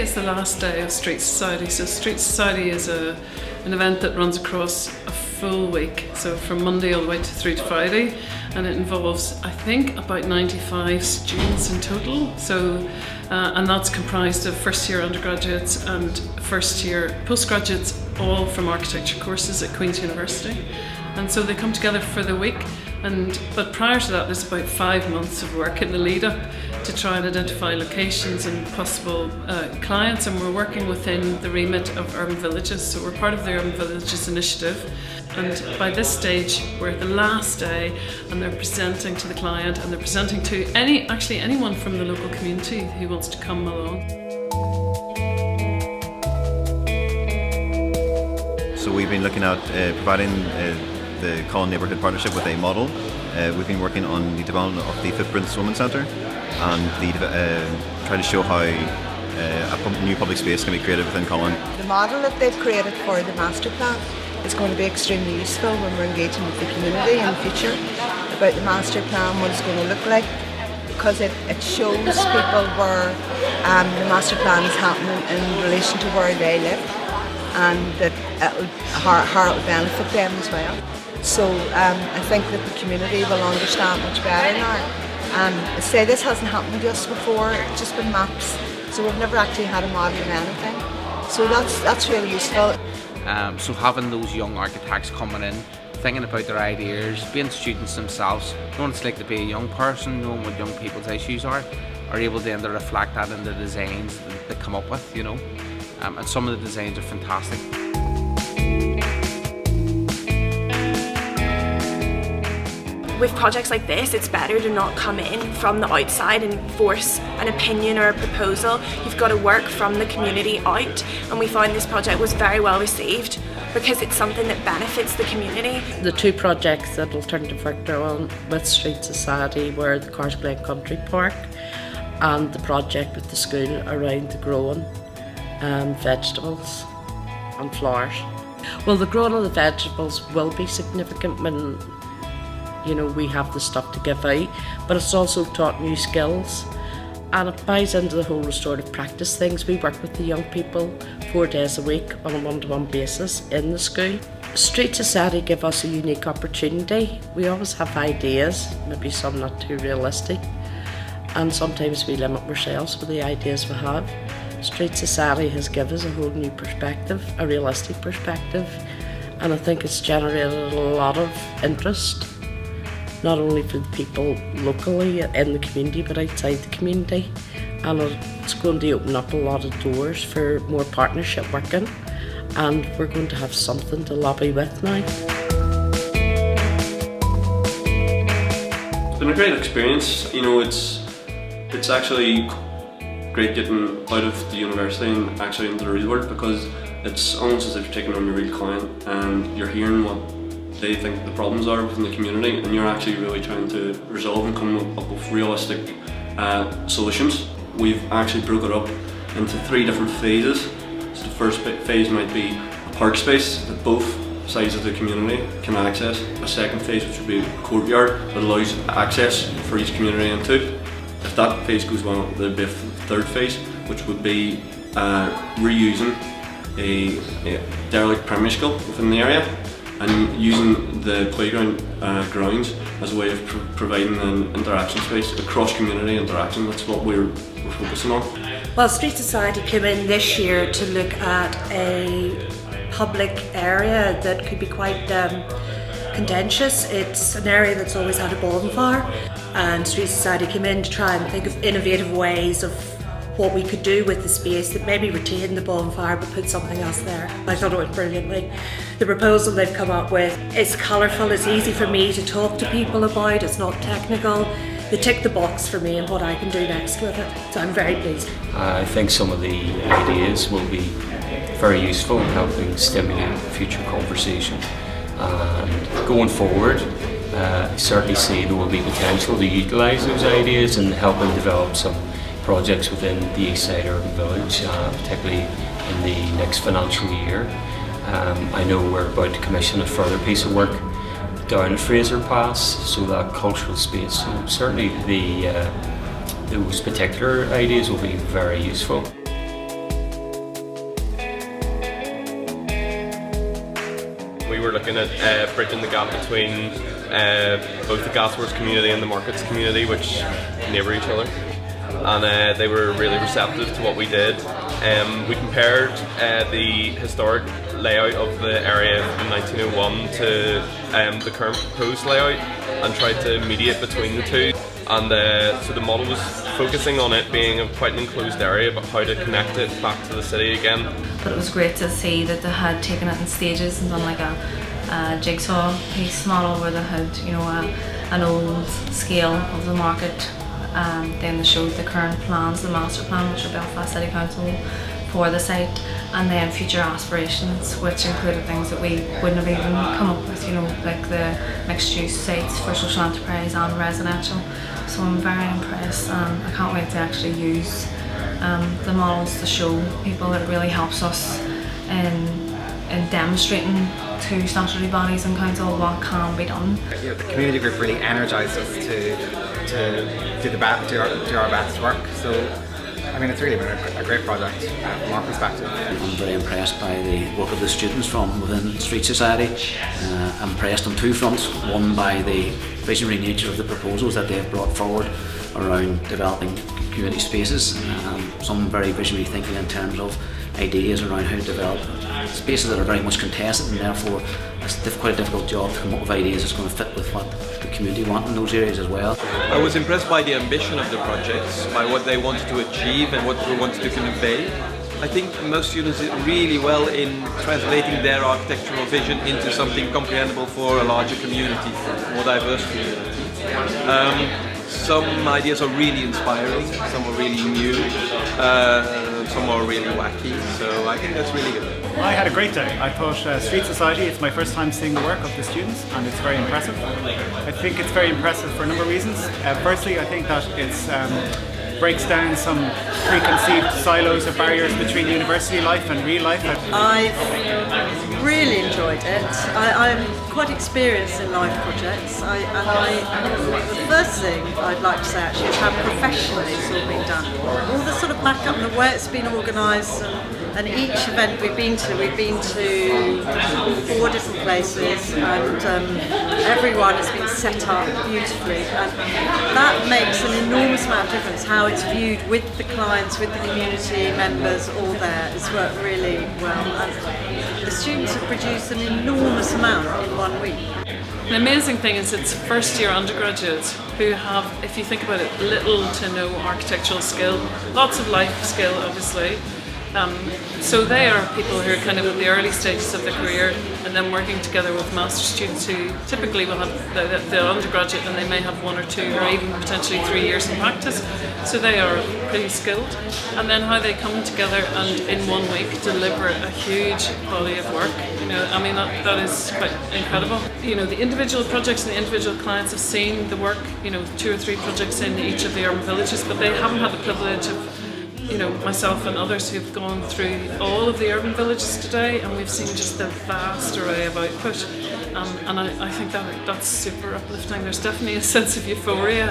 is the last day of Street Society. So Street Society is an event that runs across a full week, so from Monday all the way through to Friday, and it involves, I think, about 95 students in total. So, and that's comprised of first year undergraduates and first year postgraduates, all from architecture courses at Queen's University. And so they come together for the week, but prior to that there's about 5 months of work in the lead up to try and identify locations and possible clients, and we're working within the remit of Urban Villages. So we're part of the Urban Villages initiative, and by this stage we're at the last day and they're presenting to the client, and they're presenting to anyone from the local community who wants to come along. So we've been looking at providing the Colin Neighbourhood Partnership with a model. We've been working on the development of the Footprints Women's Centre and try to show how a new public space can be created within Colin. The model that they've created for the master plan is going to be extremely useful when we're engaging with the community in the future about the master plan, what it's going to look like, because it shows people where the master plan is happening in relation to where they live, and that how it will benefit them as well. So I think that the community will understand much better now. I say this hasn't happened to us before, it's just been maps. So we've never actually had a model of anything. So that's really useful. So having those young architects coming in, thinking about their ideas, being students themselves, knowing what it's like to be a young person, knowing what young people's issues are able then to reflect that in the designs that they come up with, you know. And some of the designs are fantastic. With projects like this, it's better to not come in from the outside and force an opinion or a proposal. You've got to work from the community out, and we found this project was very well received because it's something that benefits the community. The two projects that Alternative worked on with Street Society were the Carsglen Country Park and the project with the school around the growing vegetables and flowers. Well, the growing of the vegetables will be significant when we have the stuff to give out, but it's also taught new skills, and it buys into the whole restorative practice things. We work with the young people 4 days a week on a one-to-one basis in the school. Street Society give us a unique opportunity. We always have ideas, maybe some not too realistic, and sometimes we limit ourselves with the ideas we have. Street Society has given us a whole new perspective, a realistic perspective, and I think it's generated a lot of interest, not only for the people locally in the community but outside the community, and it's going to open up a lot of doors for more partnership working, and we're going to have something to lobby with now. It's been a great experience. It's actually great getting out of the university and actually into the real world, because it's almost as if you're taking on your real client and you're hearing what they think the problems are within the community, and you're actually really trying to resolve and come up with realistic solutions. We've actually broke it up into 3 different phases. So the first phase might be a park space that both sides of the community can access. A second phase, which would be a courtyard that allows access for each community into. If that phase goes well, there'd be a third phase, which would be reusing a derelict primary school within the area and using the playground grounds as a way of providing an interaction space, a cross-community interaction. That's what we're focusing on. Well, Street Society came in this year to look at a public area that could be quite contentious. It's an area that's always had a bonfire, and Street Society came in to try and think of innovative ways of what we could do with the space that maybe retain the bonfire but put something else there. I thought it went brilliantly. The proposal they've come up with is colourful, it's easy for me to talk to people about, it's not technical. They tick the box for me and what I can do next with it, so I'm very pleased. I think some of the ideas will be very useful in helping stimulate future conversation. And going forward, I certainly see there will be potential to utilise those ideas and helping develop some projects within the East Side Urban Village, particularly in the next financial year. I know we're about to commission a further piece of work down at Fraser Pass, so that cultural space. So certainly those particular ideas will be very useful. looking at bridging the gap between both the Gasworks community and the Markets community, which neighbour each other. And they were really receptive to what we did. We compared the historic layout of the area in 1901 to the current proposed layout and tried to mediate between the two. And so the model was focusing on it being quite an enclosed area, but how to connect it back to the city again. But it was great to see that they had taken it in stages and done like a jigsaw piece model where they had, you know, an old scale of the market. Then they showed the current plans, the master plan, which are Belfast City Council for the site, and then future aspirations, which included things that we wouldn't have even come up with, you know, like the mixed-use sites for social enterprise and residential. So I'm very impressed, and I can't wait to actually use the models to show people that it really helps us in demonstrating to statutory bodies and council what can be done. You know, the community group really energised us to do our best work. So I mean, it's really been a great project from our perspective. I'm very impressed by the work of the students from within Street Society. I'm impressed on two fronts. One, by the visionary nature of the proposals that they have brought forward around developing community spaces. Some very visionary thinking in terms of ideas around how to develop spaces that are very much contested, and therefore it's quite a difficult job to come up with ideas that's going to fit with what the community want in those areas as well. I was impressed by the ambition of the projects, by what they wanted to achieve and what they wanted to convey. I think most students did really well in translating their architectural vision into something comprehensible for a larger community, more diverse community. Some ideas are really inspiring, some are really new, some are really wacky, so I think that's really good. I had a great day. I thought Street Society, it's my first time seeing the work of the students, and it's very impressive. I think it's very impressive for a number of reasons. Firstly, I think that it breaks down some preconceived silos or barriers between university life and real life. I've really enjoyed it. I'm quite experienced in life projects, the first thing I'd like to say actually is how professionally it's all been done. All the sort of backup and the way it's been organised, and each event we've been to 4 different places, and everyone has been set up beautifully, and that makes an enormous amount of difference how it's viewed with the clients, with the community members, all there. It's worked really well, and the students have produced an enormous amount in 1 week. The amazing thing is it's first year undergraduates who have, if you think about it, little to no architectural skill, lots of life skill obviously. So they are people who are kind of at the early stages of their career and then working together with master students who typically will have the undergraduate, and they may have 1 or 2 or even potentially 3 years in practice. So they are pretty skilled. And then how they come together and in 1 week deliver a huge body of work. You know, I mean that is quite incredible. You know, the individual projects and the individual clients have seen the work, you know, 2 or 3 projects in each of the urban villages, but they haven't had the privilege of, you know, myself and others who've gone through all of the urban villages today, and we've seen just the vast array of output, and I think that's super uplifting. There's definitely a sense of euphoria.